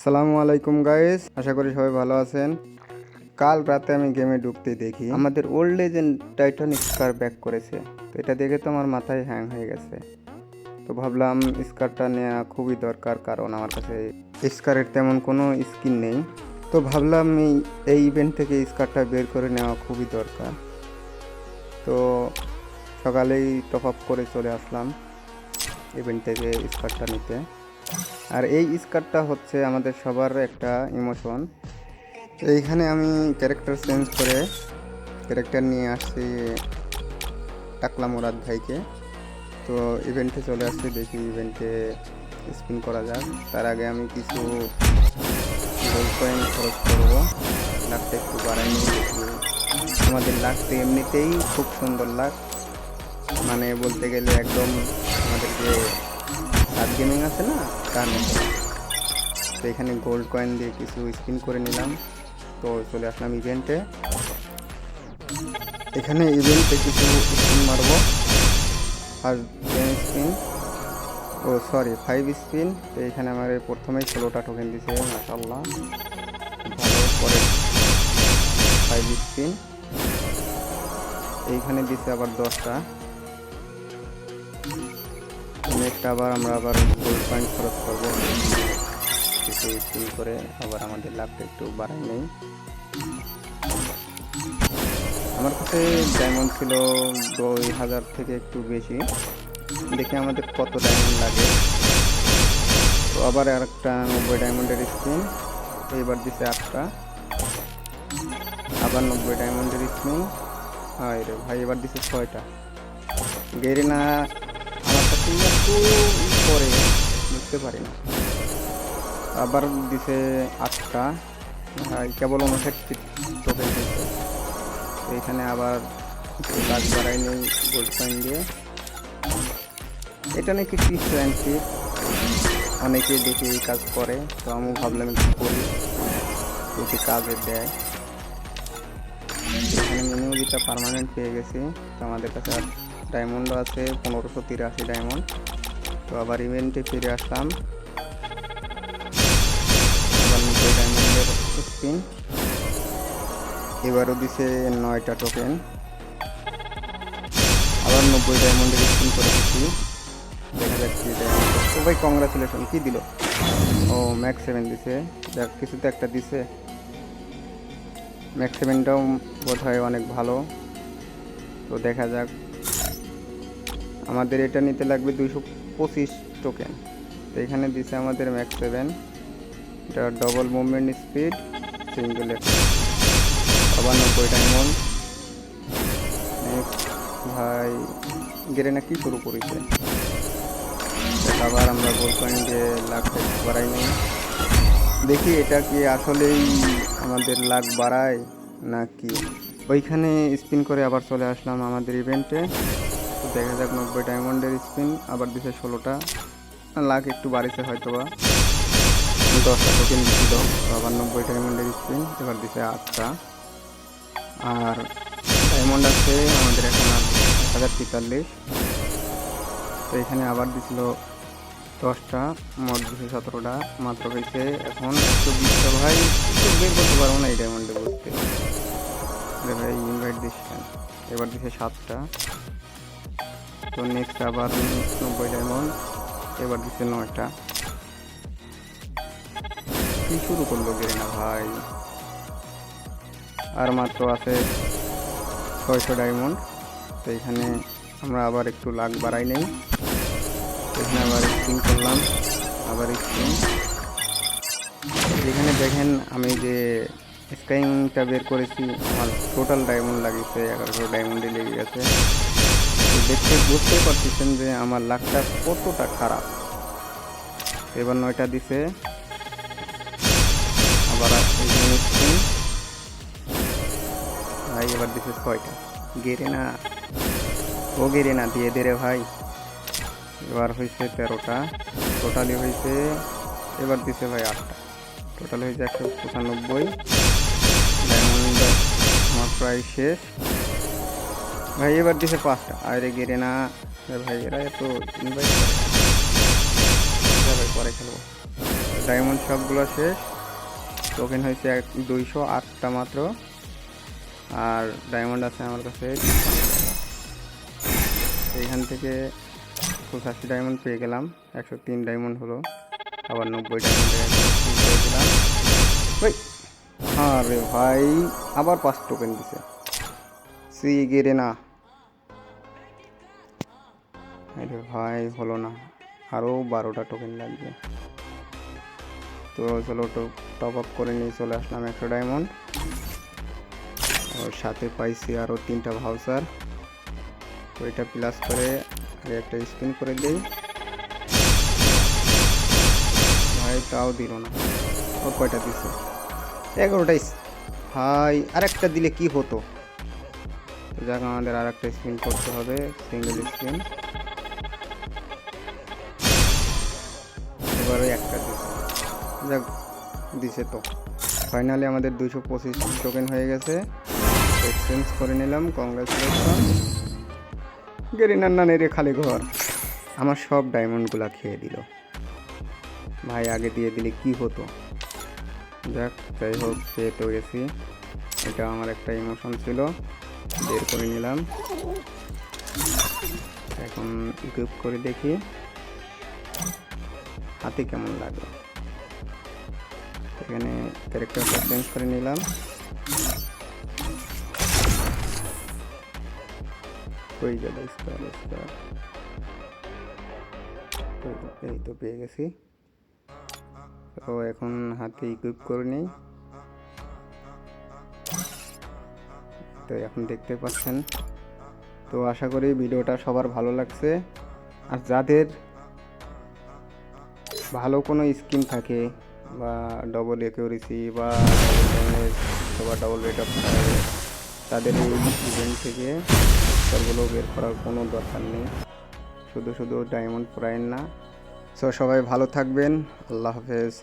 আসসালামু আলাইকুম গাইস, আশা করি সবাই ভালো আছেন। কাল রাতে আমি গেমে ঢুকতে দেখি আমাদের ওল্ড লেজেন্ড টাইটান স্কার ব্যাক করেছে। তো এটা দেখে তো আমার মাথায় হ্যাং হয়ে গেছে। তো ভাবলাম স্কারটা নেওয়া খুবই দরকার, কারণ আমার কাছে স্কারের তেমন কোনো স্কিন নেই। তো ভাবলাম এই ইভেন্ট থেকে স্কারটা বের করে নেওয়া খুবই দরকার। তো সকালেই টপ আপ করে চলে আসলাম ইভেন্ট থেকে স্কারটা নিতে। আর এই স্কারটা হচ্ছে আমাদের সবার একটা ইমোশন। এইখানে আমি ক্যারেক্টার চেঞ্জ করে ক্যারেক্টার নিয়ে আসছি টাকলা মুরাদ ভাইকে। তো ইভেন্টে চলে আসছি, দেখি ইভেন্টে স্পিন করা যাক। তার আগে আমি কিছু গোল্ড কয়েন খরচ করবো, লাখটা একটু বাড়াই নিয়ে দেখি। আমাদের লাখটা এমনিতেই খুব সুন্দর লাখ, মানে বলতে গেলে একদম আমাদের যে সাত গেমিং আছে না তার মতো। তো এখানে গোল্ড কয়েন দিয়ে কিছু স্পিন করে নিলাম। তো চলে আসলাম ইভেন্টে। এখানে ইভেন্টে কিছু স্পিন মারবো। ফার্স্ট 10 স্পিন, ও সরি 5 স্পিন। তো এখানে আমার প্রথমেই 16টা টোকেন দিছে, মাশাআল্লাহ ভালো। পরে 5 স্পিন, এইখানে দিছে আবার 10টা। নেক্সট আমরা আবার গোল্ড কয়েন খরচ করবো, কিছু স্পিন করে আবার আমাদের লাভটা একটু বাড়াই নেই। আমার কাছে ডায়মন্ড ছিল 2000 থেকে একটু বেশি। দেখি আমাদের কত ডায়মন্ড লাগে। তো আবার আর একটা 90 ডায়মন্ডের স্পিন, এইবার দিছে 8টা। আবার 90 ডায়মন্ডের স্পিন, হয় রে ভাই এবার দিছে 6টা। গেরিনা আমার কাছে একটু পরে বুঝতে পারি না। আবার দিছে 8টা, ভাই কেবল 59 টোকেন দিচ্ছে। তো এখানে আবার লাখ বাড়াই নেই গোল্ড কয়েন দিয়ে। এটা নাকি টিপস অ্যান্ড ট্রিক, অনেকে দেখে এই কাজ করে। তো আমি ভাবলাম একটু করি, যদি কাজে দেয়। এখানে মিনিমুজিটা পার্মানেন্ট পেয়ে গেছি। তো আমাদের কাছে আর ডায়মন্ডও আছে 1583 ডায়মন্ড। তো আবার ইভেন্টে ফিরে আসলাম, আবার 90 ডায়মন্ডের স্পিন। এবারও দিছে 9টা টোকেন, আবার 90 ডায়মন্ডের স্পিন করে দিচ্ছি। দেখা যাচ্ছে ডায়মন্ড। তো ভাই কংগ্রাচুলেশন, কি দিল? ও ম্যাক্স 7 দিছে, যাক কিছুতে একটা দিছে। ম্যাক্স 7টাও বোধ হয় অনেক ভালো। তো দেখা যাক, আমাদের এটা নিতে লাগবে 225 টোকেন। তো এখানে দিছে আমাদের ম্যাক্স 7, এটা ডবল মুভমেন্ট স্পিড, সিঙ্গেল আবার 90 ডায়মন্ড। নেক্সট ভাই গেরেনা কি শুরু করেছে। আবার আমরা গোল্ড কয়েন দিয়ে লাখটা বাড়াই নিই, দেখি এটা কি আসলেই আমাদের লাখ বাড়ায় নাকি। ওইখানে স্পিন করে আবার চলে আসলাম আমাদের ইভেন্টে। তো দেখা যাক 90 ডায়মন্ডের স্পিন, আবার দিছে 16টা, লাখ একটু বাড়িছে হয়তো বা 10টা টোকেন দিছিল। তো আবার 90 ডায়মন্ডের স্পিন, এবার দিছে 8টা। আর ডায়মন্ড আছে আমাদের এখন আর 1043। তো এখানে আবার দিছিল 10টা, মোট দিছে 17টা, মাত্র হয়েছে এখন 120টা। ভাই একটু বের করতে পারবো না এই ডায়মন্ডে বুঝতে ভাই, ইনভাইট দিচ্ছেন। এবার দিছে 7টা। তো নেক্সট আবার 90 ডায়মন্ড, এবার দিচ্ছে 9টা। কি শুরু করলো গেরিনা ভাই। আর মাত্র আছে 600 ডায়মন্ড। তো এখানে আমরা আবার একটু লাখ বাড়াই নেই। এখানে আবার স্পিন করলাম, আবার স্পিন। এখানে দেখেন আমি যে স্কাইংটা বের করেছি, আমার টোটাল ডায়মন্ড লাগিয়েছে 1100 ডায়মন্ডে লেগে গেছে। দেখতে বুঝতে পারতেছেন যে আমার লাখটা কতটা খারাপ। এবার 9টা দিছে, আবার স্পিন ভাই, এবার দিছে 6টা। গেরিনা ও গেরিনা দিয়ে দে রে ভাই। এবার হয়েছে 13টা, টোটালি হয়েছে। এবার দিছে ভাই 8টা, টোটাল হয়েছে 195 ডায়মন্ড। আমার প্রায় শেষ ভাই, এবার দিছে 5টা। আরে গেরিনা ভাই, এরা এত ইনভাইট করে ভাই, পরে খেলবো। ডায়মন্ড সবগুলো শেষ। টোকেন হয়েছে 208টা মাত্র, আর ডায়মন্ড আছে আমার কাছে। এইখান থেকে 85 ডায়মন্ড পেয়ে গেলাম, 103 ডায়মন্ড হলো। আবার 90 ডায়মন্ডে পেয়ে গেলাম। আরে ভাই আবার 5 টোকেন দিছে, সি গেরে না। আরে ভাই হলো না, আরও 12টা টোকেন লাগবে। তো চলো টপ আপ করে নিয়ে চলে আসলাম 100 ডায়মন্ড। আর সাথে পাইছি আরও 3টা ভাউচার। তো এটা প্লাস করে আর একটা স্পিন করে দিই। ভাই তাও দিল না। ও কয়টা দিচ্ছে? 11টাই। ভাই আরেকটা দিলে কি হতো? তো যাক, আমাদের আর একটা স্পিন করতে হবে, সিঙ্গেল স্পিন। এবারে একটা দিচ্ছে, যাক দিছে। তো ফাইনালি আমাদের 225 টোকেন হয়ে গেছে। এক্সচেঞ্জ করে নিলাম, কংগ্রাচুলেশন। গেরিনার রে খালি ঘর, আমার সব ডায়মন্ডগুলা খেয়ে দিল। ভাই আগে দিয়ে দিলে কি হতো? যাক, যাই হোক, পেয়ে তো গেছি। এটা আমার একটা ইমোশন ছিল, বের করে নিলাম। এখন ইকুইপ করে দেখি হাতে কেমন লাগে। এখানে ক্যারেক্টারটা চেঞ্জ করে নিলাম। হয়ে গেল স্কোয়ার। এই তো পেয়ে গেছি। তো এখন হাতে ইকুইপ করে নিই। তো এখন দেখতে পাচ্ছেন। তো আশা করি ভিডিওটা সবার ভালো লাগছে। আর যাদের ভালো কোনো স্কিন থাকে, বা ডবল একিউরেসি বা ডবল ড্যামেজ অথবা ডবল রেট অফ ফায়ার, তাদের এই ইভেন্ট থেকে স্টারগুলো বের করার কোনো দরকার নেই। শুধু ডায়মন্ড প্রাইম না। সো সবাই ভালো থাকবেন, আল্লাহ হাফেজ।